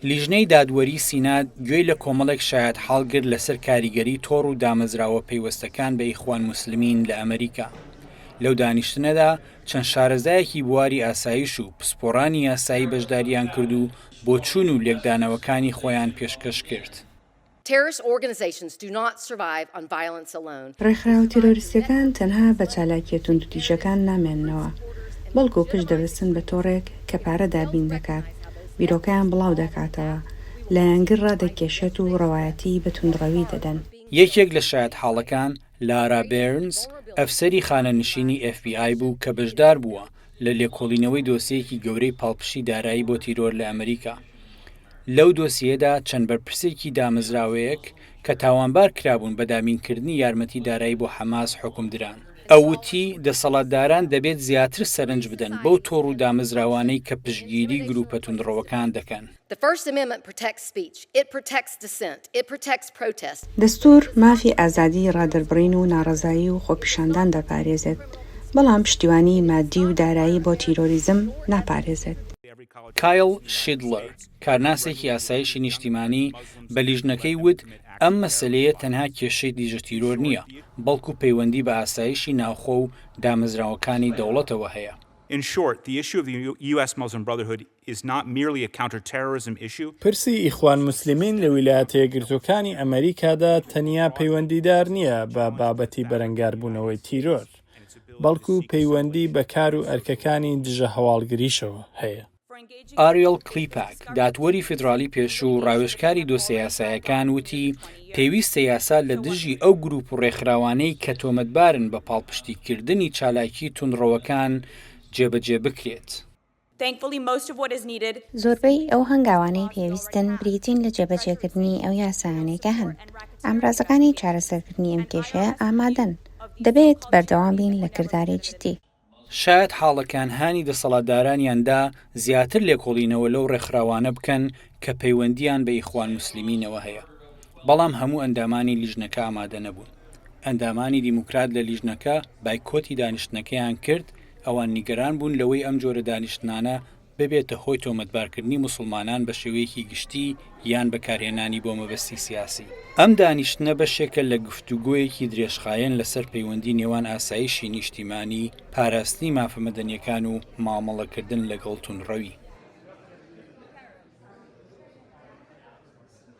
لیژنەی دادوەری سینات گوێی لە کۆمەڵێک شایەت هەڵگرت لەسەر کاریگەری تۆڕ و دامەزراوە پەیوەستەکان بە ئیخوان موسلمین لە ئەمریکا. لەو دانیشتنەدا چەند شارەزایەکی بواری ئاسایش و پسپۆڕانی یاسایی بەشداریان کرد و بۆ چوون و لێکدانەوەکانی خۆیان پێشکەش کرد. ڕێکخراو تیرۆریستەکان تەنها بە چالاکیە توندوتیژەکان نامێننەوە، بەڵکو پشت دەبستن بە تۆڕێک کە پارە دابین دەکات، بیرۆکەیان بڵاو دەکاتەوە، لایەنگر ڕادەکێشێت و ڕەوایەتی بە توندڕەوی دەدەن. یەکێک لە شایەت حاڵەکان لارا بێرنز ئەفسەری خانەنشینی FBI بوو کە بەشدار بووە لە لێکۆڵینەوەی دۆسیەکی گەورەی پاڵپشی دارایی بۆ تیرۆر لە ئەمریکا. لەو دۆسیەدا چەند بەرپرسێکی دامەزراوەیەک کە تاوانبار کرابوون بە دامینکردنی یارمەتی دارایی بۆ حەماس حکم دران. ئەوتی دەسەڵاتداران دەبێت زیاتر سەرنج بدەن بەو تۆڕ و دامەزراوانەی کە پشتگیری گروپە توندڕەوەکان دەکەن. دەستور مافی ئازادی ڕادەربڕین و ناڕەزایی و خۆپیشاندان دەپارێزێت، بەڵام پشتیوانی مادی و دارایی بۆ تیرۆریزم ناپارێزێت. کایل شیدلەر کارناسێکی ئاسایشی نیشتیمانی بە لیژنەکەی وت ئەم مەسەلەیە تەنها کێشەی دیژە تیرۆر نییە، بەڵکو پەیوەندی بە ئاسایشی ناوخۆ و دامەزراوەکانی دەوڵەتەوە هەیە. In short, the issue of the U.S. Muslim Brotherhood is not merely a counter-terrorism issue. پرسی ئیخوان موسلیمین لە ویلایەتە یەکگرتووەکانی ئەمریکادا تەنیا پەیوەندیدار نییە بە بابەتی بەرەنگاربوونەوەی تیرۆر، بەڵکو پەیوەندی بە کار و ئەرکەکانی دژە هەواڵگریشەوە هەیە. ئاریل کلیپاک دادوەری فیدرالی پێشوو ڕاوێژکاری دۆسە یاسایەکان وتی پێویستە یاسا لە دژی ئەو گروپ و ڕێکخراوانەی کە تۆمەتبارن بە پاڵپشتیکردنی چالاکی توندڕەوەکان جێبەجێ بکرێت. زۆربەی ئەو هەنگاوانەی پێویستن بریتین لە جێبەجێکردنی ئەو یاسایانەی کە هەن. ئامرازەکانی چارەسەرکردنی ئەم کێشەیە ئامادەن، دەبێت بەردەوام بین لە کرداری جدی. شاید حاڵەکان هانی دەسەڵاتدارانیاندا زیاتر لێکۆڵینەوە لەو ڕێکخراوانە بکەن کە پەیوەندیان بە ئیخوان موسلیمینەوە هەیە، بەڵام هەموو ئەندامانی لیژنەکە ئامادە نەبوون. ئەندامانی دیموکرات لە لیژنەکە بایکۆتی دانیشتنەکەیان کرد، ئەوان نیگەران بوون لەوەی ئەم جۆرە دانیشتنانە ببێتە هۆی تۆمەتبارکردنی موسڵمانان بە شێوەیەکی گشتی یان بەکارهێنانی بۆ مەبەستی سیاسی. ئەم دانیشتنە بەشێکە لە گفتوگۆیەکی درێژخایەن لەسەر پەیوەندی نێوان ئاسایشی نیشتیمانی، پاراستنی مافە مەدەنیەکان و مامەڵەکردن لەگەڵ توندڕەوی.